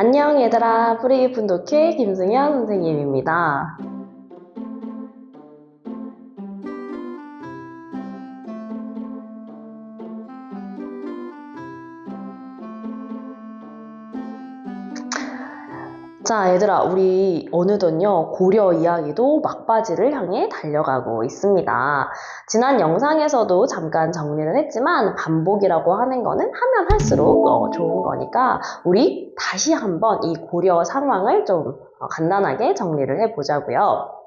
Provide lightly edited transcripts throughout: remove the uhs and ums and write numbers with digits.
안녕 얘들아, 뿌리 깊은 독해 김승현 선생님입니다. 자 얘들아, 우리 어느덧요 고려 이야기도 막바지를 향해 달려가고 있습니다. 지난 영상에서도 잠깐 정리를 했지만 반복이라고 하는 거는 하면 할수록 좋은 거니까 우리 다시 한번 이 고려 상황을 좀 간단하게 정리를 해보자고요.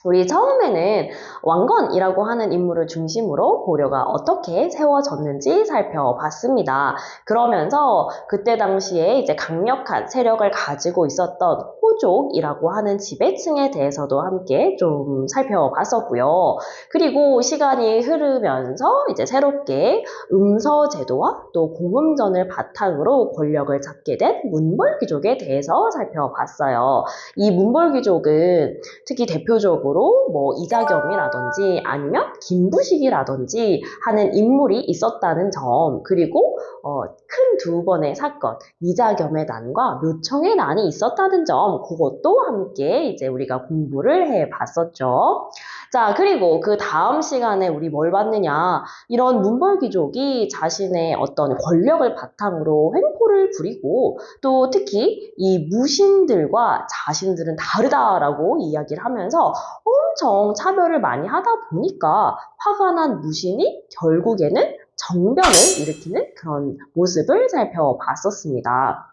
우리 처음에는 왕건이라고 하는 인물을 중심으로 고려가 어떻게 세워졌는지 살펴봤습니다. 그러면서 그때 당시에 이제 강력한 세력을 가지고 있었던 호족이라고 하는 지배층에 대해서도 함께 좀 살펴봤었고요. 그리고 시간이 흐르면서 이제 새롭게 음서제도와 또 공음전을 바탕으로 권력을 잡게 된 문벌귀족에 대해서 살펴봤어요. 이 문벌귀족은 특히 대표적으로 뭐 이자겸이라든지 아니면 김부식이라든지 하는 인물이 있었다는 점, 그리고 큰 두 번의 사건, 이자겸의 난과 묘청의 난이 있었다는 점, 그것도 함께 이제 우리가 공부를 해봤었죠. 자, 그리고 그 다음 시간에 우리 뭘 봤느냐, 이런 문벌귀족이 자신의 어떤 권력을 바탕으로 횡포를 부리고 또 특히 이 무신들과 자신들은 다르다라고 이야기를 하면서 엄청 차별을 많이 하다 보니까 화가 난 무신이 결국에는 정변을 일으키는 그런 모습을 살펴봤었습니다.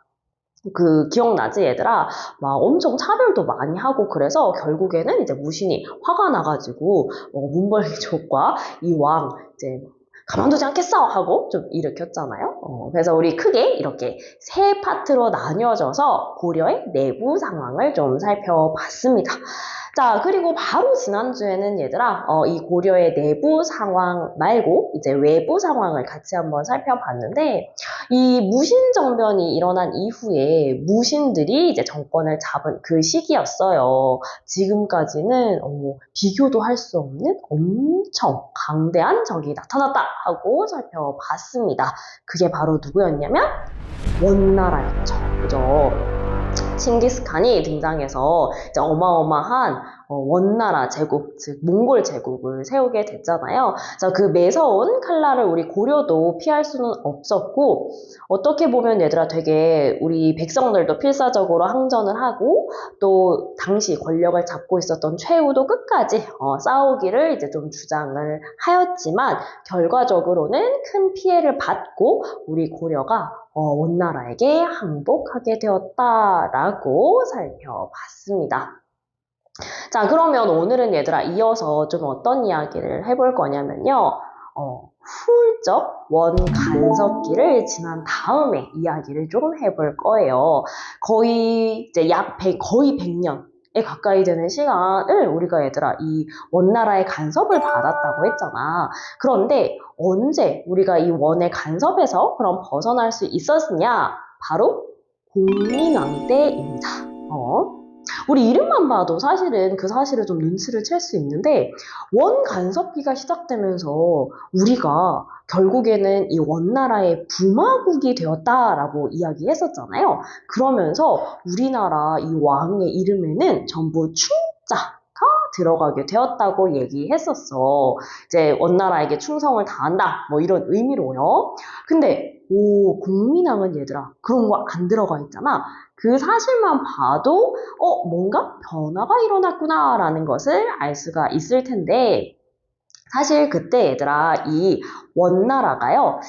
기억나지 얘들아? 막 엄청 차별도 많이 하고 그래서 결국에는 이제 무신이 화가 나가지고 문벌귀족과 이 왕 이제 가만두지 않겠어 하고 좀 일으켰잖아요. 그래서 우리 크게 이렇게 세 파트로 나뉘어져서 고려의 내부 상황을 좀 살펴봤습니다. 자, 그리고 바로 지난주에는 얘들아, 이 고려의 내부 상황 말고 이제 외부 상황을 같이 한번 살펴봤는데, 이 무신정변이 일어난 이후에 무신들이 이제 정권을 잡은 그 시기였어요. 지금까지는 비교도 할 수 없는 엄청 강대한 적이 나타났다 하고 살펴봤습니다. 그게 바로 누구였냐면 원나라였죠. 그죠? 칭기스칸이 등장해서 이제 어마어마한 원나라 제국, 즉 몽골 제국을 세우게 됐잖아요. 자, 그 매서운 칼날을 우리 고려도 피할 수는 없었고, 어떻게 보면 얘들아 되게 우리 백성들도 필사적으로 항전을 하고 또 당시 권력을 잡고 있었던 최후도 끝까지 싸우기를 이제 좀 주장을 하였지만 결과적으로는 큰 피해를 받고 우리 고려가 원나라에게 항복하게 되었다라고 살펴봤습니다. 자, 그러면 오늘은 얘들아 이어서 좀 어떤 이야기를 해볼 거냐면요. 훌쩍 원간섭기를 지난 다음에 이야기를 좀 해볼 거예요. 거의 이제 거의 100년에 가까이 되는 시간을 우리가 얘들아 이 원나라의 간섭을 받았다고 했잖아. 그런데 언제 우리가 이 원의 간섭에서 그럼 벗어날 수 있었느냐? 바로 공민왕 때입니다. 우리 이름만 봐도 사실은 그 사실을 좀 눈치를 챌 수 있는데 원 간섭기가 시작되면서 우리가 결국에는 이 원나라의 부마국이 되었다라고 이야기했었잖아요. 그러면서 우리나라 이 왕의 이름에는 전부 충자가 들어가게 되었다고 얘기했었어. 이제 원나라에게 충성을 다한다 뭐 이런 의미로요. 근데 공민왕은 얘들아 그런 거 안 들어가 있잖아. 그 사실만 봐도 뭔가 변화가 일어났구나 라는 것을 알 수가 있을 텐데 사실 그때 얘들아 이 원나라가요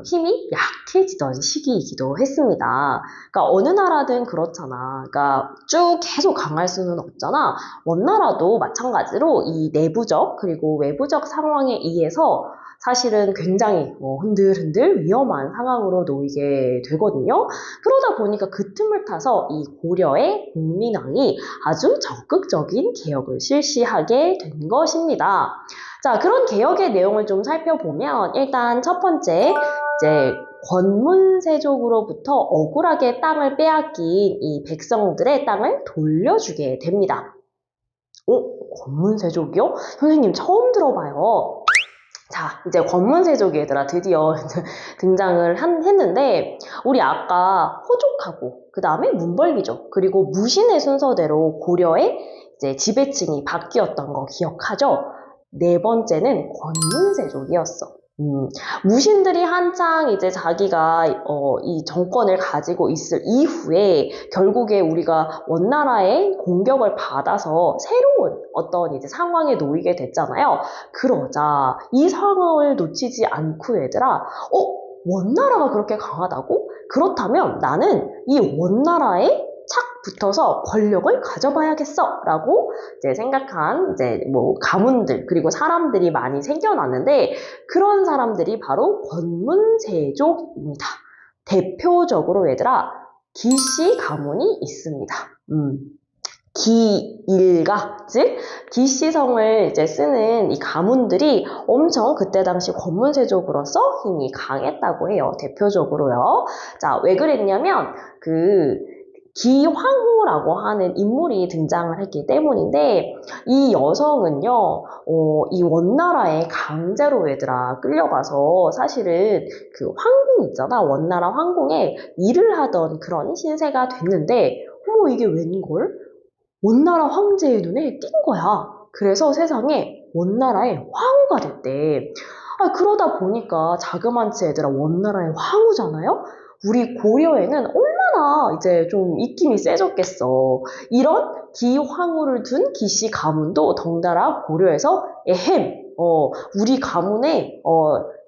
힘이 약해지던 시기이기도 했습니다. 그러니까 어느 나라든 그렇잖아. 그러니까 쭉 계속 강할 수는 없잖아. 원나라도 마찬가지로 이 내부적 그리고 외부적 상황에 의해서 사실은 굉장히 흔들흔들 위험한 상황으로 놓이게 되거든요. 그러다 보니까 그 틈을 타서 이 고려의 공민왕이 아주 적극적인 개혁을 실시하게 된 것입니다. 자, 그런 개혁의 내용을 좀 살펴보면 일단 첫 번째 이제 권문세족으로부터 억울하게 땅을 빼앗긴 이 백성들의 땅을 돌려주게 됩니다. 권문세족이요? 선생님 처음 들어봐요. 자, 이제 권문세족이 얘들아 드디어 했는데 우리 아까 호족하고 그 다음에 문벌귀족 그리고 무신의 순서대로 고려의 이제 지배층이 바뀌었던 거 기억하죠? 네 번째는 권문세족이었어. 무신들이 한창 이제 자기가 이 정권을 가지고 있을 이후에 결국에 우리가 원나라의 공격을 받아서 새로운 어떤 이제 상황에 놓이게 됐잖아요. 그러자 이 상황을 놓치지 않고 얘들아, 원나라가 그렇게 강하다고? 그렇다면 나는 이 원나라에 착 붙어서 권력을 가져봐야겠어 라고 이제 생각한 이제 뭐 가문들 그리고 사람들이 많이 생겨났는데 그런 사람들이 바로 권문세족입니다. 대표적으로 얘들아 기씨 가문이 있습니다. 기일가, 즉 기씨성을 이제 쓰는 이 가문들이 엄청 그때 당시 권문세족으로서 힘이 강했다고 해요. 대표적으로요. 자, 왜 그랬냐면 기황후라고 하는 인물이 등장을 했기 때문인데 이 여성은요 이 원나라에 강제로 얘들아 끌려가서 사실은 그 황궁 있잖아 원나라 황궁에 일을 하던 그런 신세가 됐는데 어머 이게 웬걸? 원나라 황제의 눈에 띈 거야. 그래서 세상에 원나라의 황후가 됐대. 그러다 보니까 자그만치 얘들아 원나라의 황후잖아요? 우리 고려에는 얼마나 이제 좀 입김이 세졌겠어. 이런 기황후를 둔 기씨 가문도 덩달아 고려에서 우리 가문의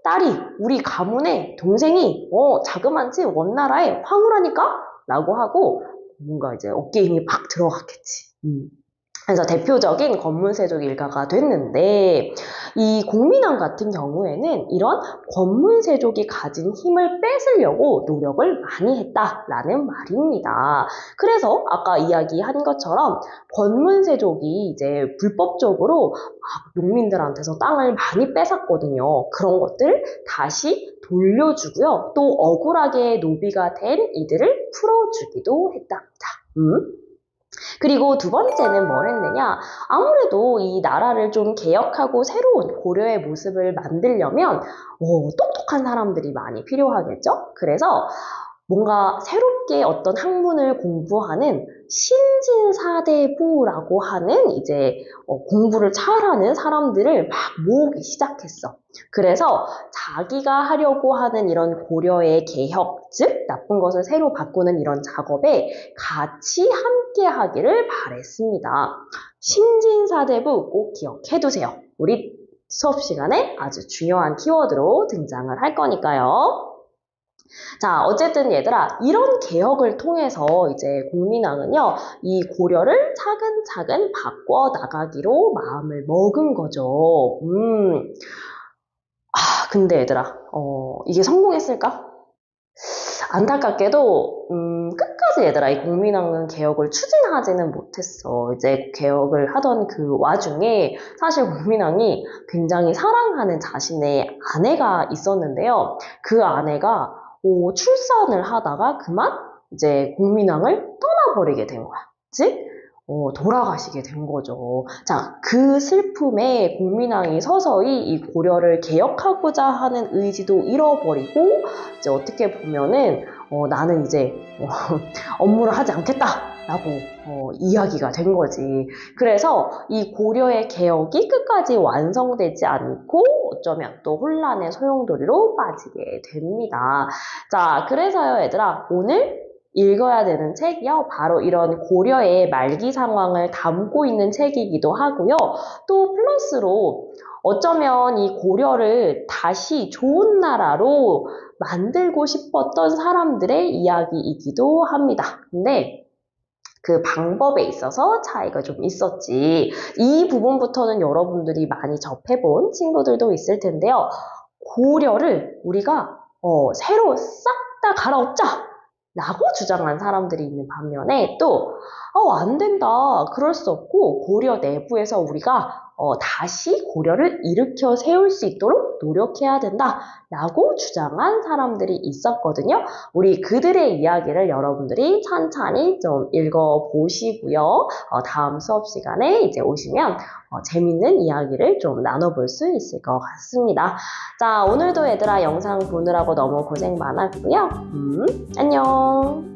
딸이 우리 가문의 동생이 자그만치 원나라의 황후라니까? 라고 하고 뭔가 이제 어깨에 힘이 팍 들어갔겠지. 그래서 대표적인 권문세족 일가가 됐는데 이 공민왕 같은 경우에는 이런 권문세족이 가진 힘을 뺏으려고 노력을 많이 했다라는 말입니다. 그래서 아까 이야기한 것처럼 권문세족이 이제 불법적으로 막 농민들한테서 땅을 많이 뺏었거든요. 그런 것들을 다시 돌려주고요. 또 억울하게 노비가 된 이들을 풀어주기도 했답니다. 그리고 두 번째는 뭘 했느냐? 아무래도 이 나라를 좀 개혁하고 새로운 고려의 모습을 만들려면 똑똑한 사람들이 많이 필요하겠죠? 그래서 뭔가 새롭게 어떤 학문을 공부하는 신진사대부라고 하는 이제 공부를 잘하는 사람들을 막 모으기 시작했어. 그래서 자기가 하려고 하는 이런 고려의 개혁, 즉 나쁜 것을 새로 바꾸는 이런 작업에 같이 함께 하기를 바랬습니다. 신진사대부 꼭 기억해두세요. 우리 수업 시간에 아주 중요한 키워드로 등장을 할 거니까요. 자, 어쨌든 얘들아, 이런 개혁을 통해서 이제 공민왕은요, 이 고려를 차근차근 바꿔 나가기로 마음을 먹은 거죠. 근데 얘들아, 이게 성공했을까? 안타깝게도 끝까지 얘들아 이 공민왕은 개혁을 추진하지는 못했어. 이제 개혁을 하던 그 와중에 사실 공민왕이 굉장히 사랑하는 자신의 아내가 있었는데요. 그 아내가 출산을 하다가 그만 이제 공민왕을 떠나버리게 된 거야. 즉 돌아가시게 된 거죠. 자, 그 슬픔에 공민왕이 서서히 이 고려를 개혁하고자 하는 의지도 잃어버리고 이제 어떻게 보면은 나는 이제 업무를 하지 않겠다라고 이야기가 된 거지. 그래서 이 고려의 개혁이 끝까지 완성되지 않고 어쩌면 또 혼란의 소용돌이로 빠지게 됩니다. 자, 그래서요, 얘들아, 오늘 읽어야 되는 책이요. 바로 이런 고려의 말기 상황을 담고 있는 책이기도 하고요. 또 플러스로 어쩌면 이 고려를 다시 좋은 나라로 만들고 싶었던 사람들의 이야기이기도 합니다. 근데 그 방법에 있어서 차이가 좀 있었지. 이 부분부터는 여러분들이 많이 접해본 친구들도 있을 텐데요. 고려를 우리가 새로 싹 다 갈아엎자! 라고 주장한 사람들이 있는 반면에 또 안 된다. 그럴 수 없고 고려 내부에서 우리가 다시 고려를 일으켜 세울 수 있도록 노력해야 된다. 라고 주장한 사람들이 있었거든요. 우리 그들의 이야기를 여러분들이 천천히 좀 읽어보시고요. 다음 수업 시간에 이제 오시면 재밌는 이야기를 좀 나눠볼 수 있을 것 같습니다. 자, 오늘도 얘들아 영상 보느라고 너무 고생 많았고요. 안녕.